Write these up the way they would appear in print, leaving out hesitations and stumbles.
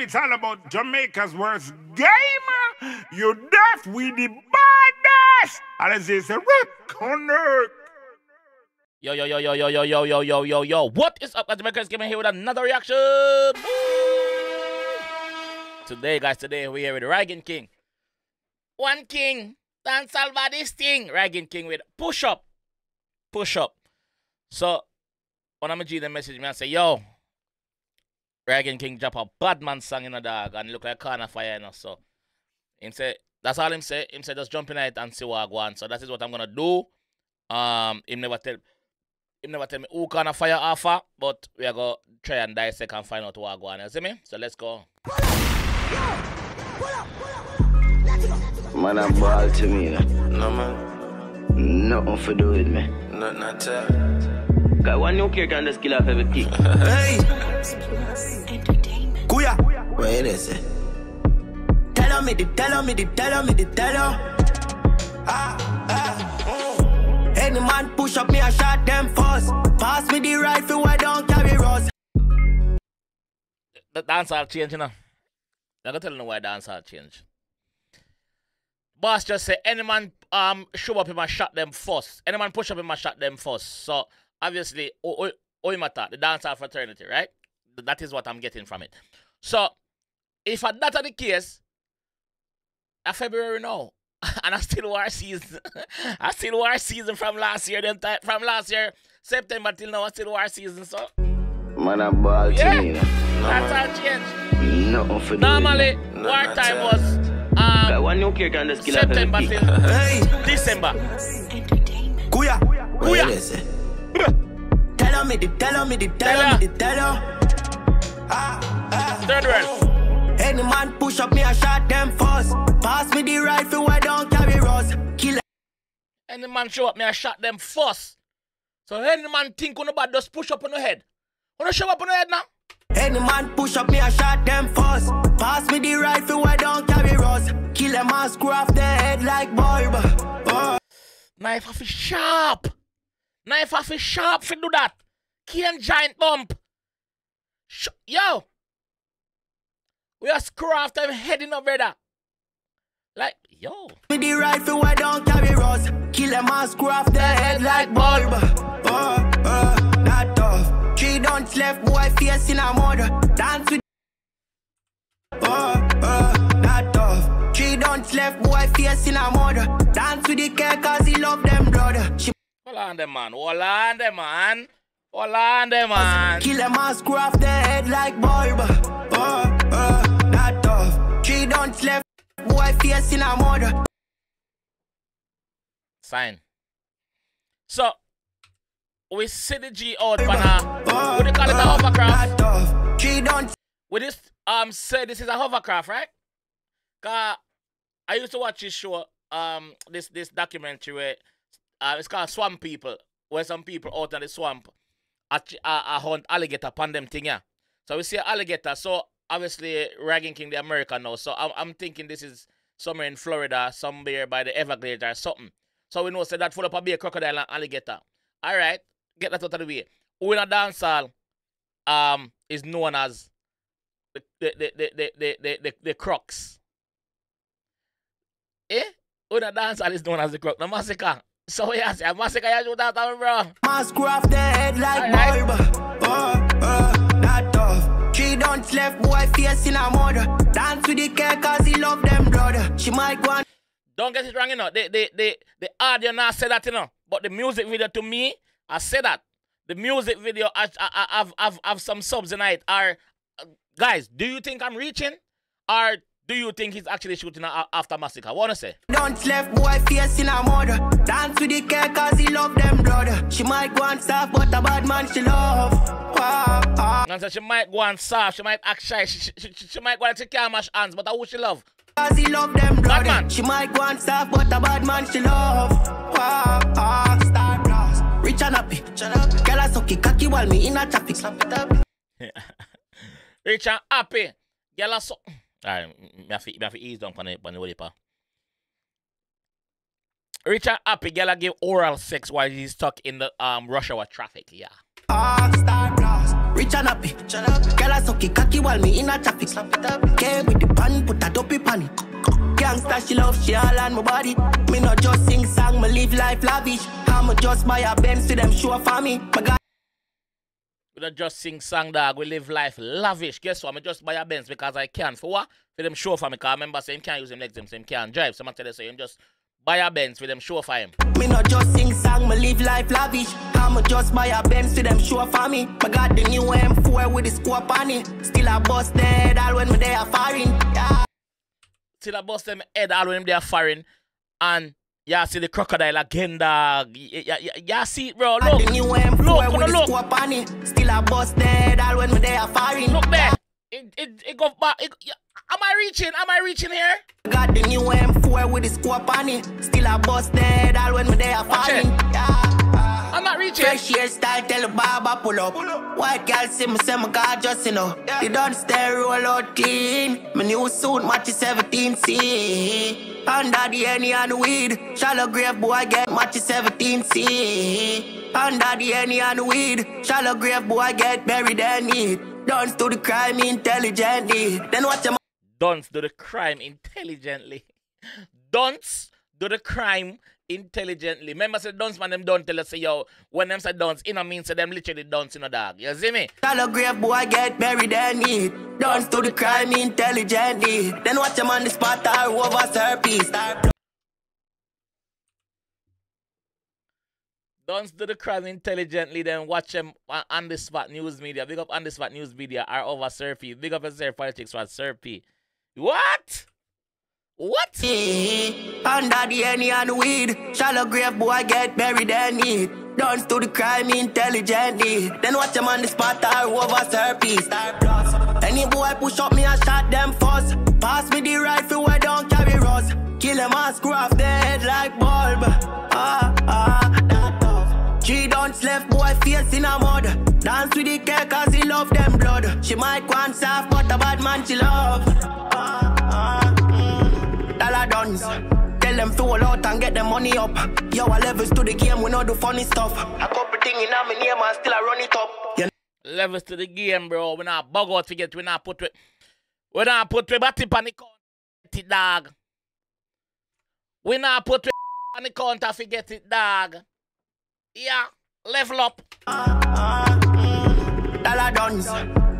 It's all about Jamaica's worst gamer. You deaf, we the baddest. And as they say, connect. Yo. What is up, JAMAICA'S Gaming here with another reaction. Today, guys, we're here with Rygin King. One king, dance all by this thing. Rygin King with push up. So, when I'm a G, them message me and say, yo, Rygin King drop a bad man song in a dog and look like corner fire, you know. So, him say, that's all him say. Him say, just jump in it and see what I go on. So, that is what I'm gonna do. Him never tell me who kind of fire offer, but we are going to try and dissect and find out what I go on. You see me? So let's go. Man, I'm ball to me. No, man. Nothing for do with me. Nothing at all. Got one new character and just kill off everything. Hey! Kuya! Wait a second. Tell me. Any man push up me, I shot them first. Pass me the rifle, I don't carry rose. The dance all change, you know. I'm gonna tell you why dance all change. Boss just say any man show up him and shot them first. Any man push up him and shot them first. So obviously, the dance all fraternity, right? That is what I'm getting from it. So if that's the case, a February now. And I still war season. I still war season from last year. From last year, September till now, I still war season. So, man, I'm ball to me. That's all change. Nothing for normally, war time was one new character and just kill September till December. Kuya. Tell me. Third world. Any man push up me, I shot them first. Pass me the rifle, I don't carry rose. Kill. Any man show up me, I shot them first. So any man think on the bad just push up on the head. Wanna show up on the head now? Any man push up me, I shot them first. Pass me the rifle, I don't carry rose. Kill them and screw off their head like bulb. Knife off is sharp. Knife off is sharp for do that. Cane giant bump. Yo. We are screw off them heading up, brother. Like, yo. With the rifle, I don't carry rose. Kill them and screw off their head like bulb. That tough. 3 don't left, boy, face in a murder. Dance with. That tough. 3 don't left, boy, face in a murder. Dance with the care, cause he love them, brother. Hold on, them man. Kill them and screw off their head like bulb. That tough. 3 don't left, boy, face in a murder. Sign. So, we see the G out, but what do you call it, a hovercraft? 3 don't. With this, say this is a hovercraft, right? Cause I used to watch this show, this documentary where, it's called Swamp People, where some people out in the swamp hunt alligator upon them thing, yeah. So we see an alligator. So obviously Rygin King the American now. So I'm thinking this is somewhere in Florida, somewhere by the Everglades or something. So we know say that full up a bear, crocodile and alligator. Alright, get that out of the way. Who in a dancehall is known as the crocs. Eh? Who in a dancehall is known as the crocs? The massacre. So yes, a massacre you shoot that on, bro. Mask off their head like bulb. That tough. 3 don't left, boy, face in a murder. Dance with the care, cause he love them, brother. She might go on. Don't get it wrong, you know. The audio now say that, you know. But the music video to me, I say that. The music video have some subs in it. Guys, do you think I'm reaching? Or do you think he's actually shooting after massacre? Wanna say? Don't left, boy, face in a murder. Dance with the care, cause he love them, brother. She might go and stop, but a bad man she love. And so she might go and soft, she might act shy, she might go and she can't mash hands, but who she love? Cause he love them, brother. Man. She might go and stop, but a bad man she love. Star blast. Rich and happy. Girl a sucky cocky while me in a traffic. Rich and happy. Girl a suck. Alright, me have to ease down on the walipa. Rich and happy, girl a give oral sex while he's stuck in the rush hour traffic, yeah. Star blast. rich and happy. Girl I suck it cocky while me in a traffic. Came with the pan, put a dopey pan. Gangsta she love, she all on my body. Me not just sing song, me live life lavish. I'ma just buy a Benz to them show for me. My God. We don't just sing song, dog. We live life lavish. Guess what? I just buy a Benz because I can. For what? For them show for me. Because I remember saying him can't use him legs, so him can't drive. So I tell you, so him just buy a Benz for them show for him. Me not just sing song, me live life lavish. I'ma just buy a Benz to them show for me. I got the new M4 with the scope on it. Still a bust dead all when me there foreign. Yeah. Still a bust them head all when they are foreign. And yeah, see the crocodile again, dog. Yeah, see it, bro. Look. The new M4 with the scope on it. Still a bust dead all when me there foreign. Look there. It go back. Am I reaching here? Got the new M4 with the scope on it. Still a bust dead all when me there foreign. I'm not reaching. Fresh hairstyle, tell the barber pull up. White girl see me, say my God just you know. They don't stay roll out clean. My new suit matches 17C. Under the Henny and the weed. Shallow grave boy get matches 17C. Under the Henny and the weed. Shallow grave boy get buried and need. Dons do the crime intelligently. Then watch them. Dons do the crime intelligently. Dons do the crime intelligently. Remember, say dons man them don't tell us say yo. When them say dons, it no mean say them literally dons in a dog. You see me? Shallow grave boy get buried and need. Dons do the crime intelligently. Then watch them on the spot or over surface. Dons do the crime intelligently, then watch them on the spot news media. Big up on the spot news media are over Surfy. Big up yourself politics for Surfy. What? What? Under the Henny and the weed. Shallow grave boy get buried and need. Dons do the crime intelligently. Then watch them on the spot or over surface. Any boy push up me and shot them first. Pass me the rifle where don't carry rust. Kill them and screw off their head like bulb. She don't left boy face in a mud. Dance with the cake cause he love them blood. She might want soft but a bad man she love. Dollar dons. Tell them to all out and get them money up. Yo, I levels to the game, we know do funny stuff. A couple things in my name and still I run it up. Levels to the game, bro. We not bug out to get, we not put batty panic on dog. We not put on the counter forget it, dog. Yeah, level up. Dollar dons.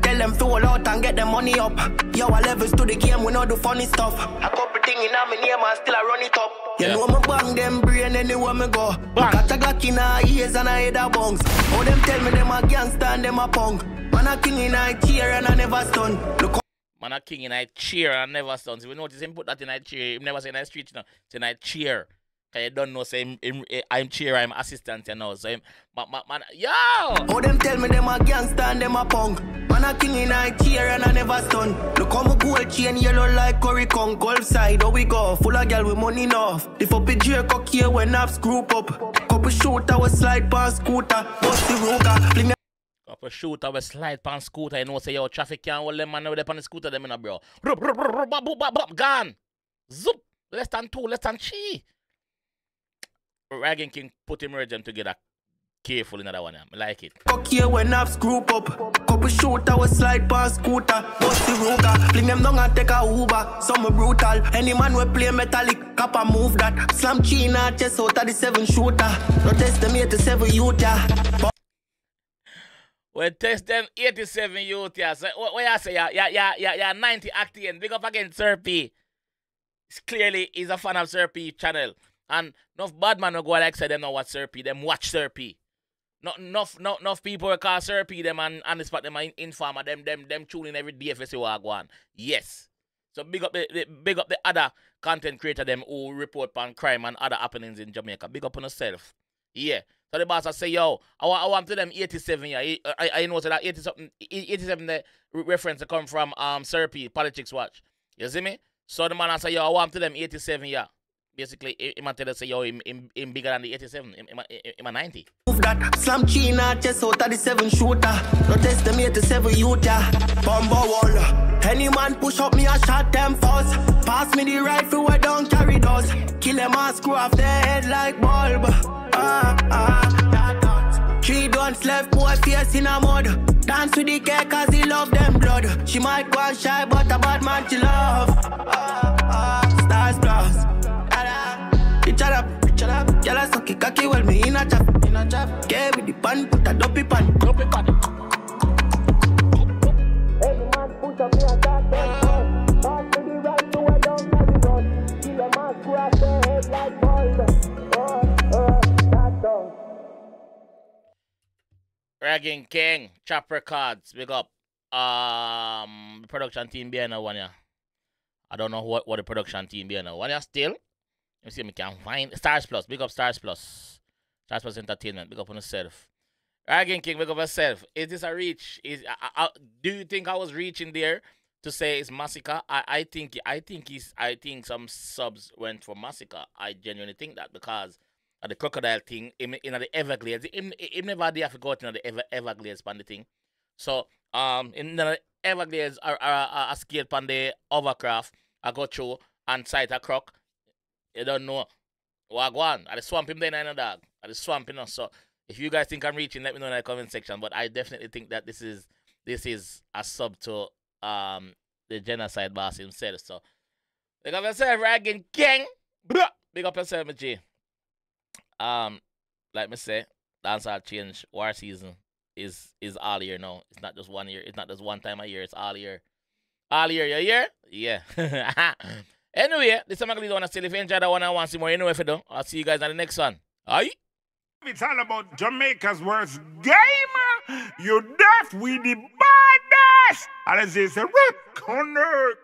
Tell them to all out and get them money up. Yo, I levels to the game, we know do funny stuff. A couple things in my name and still I run it up. You know me bang them brain anywhere me go. Got a Glock in her ears and I head a bunks. Oh, them tell me them a gangster and them a punk. Man a king in a chair and I never stun. Look. Man a king in a chair and never stun. So we notice him put that in a chair. He never say in a street, you know. It's in a chair. Cause you don't know, say I'm chair, I'm assistant, you know. So man, yo! Oh, them tell me them a gangster and them a punk. Man a king in a chair and I never stun. Look how my gold chain yellow like curry con. Golf side, how we go? Full of girl with money enough. The fuppy jerk here when I've group up. Couple shooter we slide past scooter. Bust the Ruger. Couple shooter we slide past scooter. You know, say yo, traffic can't hold them man over there on the scooter, them in a bro. Gone. Zoop. Less than 2, less than 3. Rygin King put him Rygin together careful in that one. I like it. Fuck here when I've group up. Couple shooter we slide past scooter. Bust the Ruger. Fling them down and take a Uber. Some brutal. Any man we play metallic. Kappa move that. Slam China chest out of the 7 shooter. Don't test them 87 youth ya. We test them 87 youth ya. So what you say? Yeah, 90 acting. Big up again Surfy. Clearly he's a fan of Surfy channel. And enough bad man will go like say them know what Surfy, them watch Surfy. Not enough people will call Surfy them and spot them informer, them tuning every day if you see what go on. Yes. So big up the other content creator them who report on crime and other happenings in Jamaica. Big up on yourself. Yeah. So the boss I say, yo, I want to them 87 yeah. I know so that 87 the reference come from Surfy, Politics Watch. You see me? So the man I say, yo, I want to them 87 yeah. Basically, he might tell us, say, yo, him bigger than the 87, him a 90. Move that, slam China, chest out of the 7 shooter. Don't test them 87 youth, yeah. Bumbo wall. Any man push up me, I shot them first. Pass me the rifle, where don't carry those. Kill them and screw off their head like bulb. 3 dons left, boy face in a mud. Dance with the cake cause he love them blood. She might go shy but a bad man she love. Stars plus. Pitch it up. Y'all a sucky cocky well me in a chop. Yeah, with the pan, put a dopey pan. Every man push up me a top ten. Pass to the right to a down to the road. Kill a man cross their head like balls. That's all. Rygin King, Chop Records, big up. The production team behind that one, yeah. I don't know what the production team behind that one, yeah, still. Let me see if I can find Stars Plus, big up Stars Plus. Stars Plus Entertainment, big up on yourself. Rygin King, big up yourself. Is this a reach? Do you think I was reaching there to say it's Massacre? I think some subs went for Massacre. I genuinely think that because the crocodile thing in the Everglades, it never did have to go to the Everglades pan the thing. So in the Everglades I skate on the hovercraft, I go through and sight a croc. You don't know. Wagwan. I just swamp him then, I know, dog. I just swamp him. So if you guys think I'm reaching, let me know in the comment section. But I definitely think that this is a sub to the genocide boss himself. So big up yourself, Rygin King. Big up yourself, my G. Like me say, dancehall change. War season is all year now. It's not just 1 year. It's not just one time a year. It's all year. All year, you hear? Yeah. Anyway, this is Magli Dona. Still, if you enjoyed that one, I want to see more. You know if you do. I'll see you guys on the next one. Aye? It's all about Jamaica's worst game. You deaf with the baddest. And it's a rock on earth.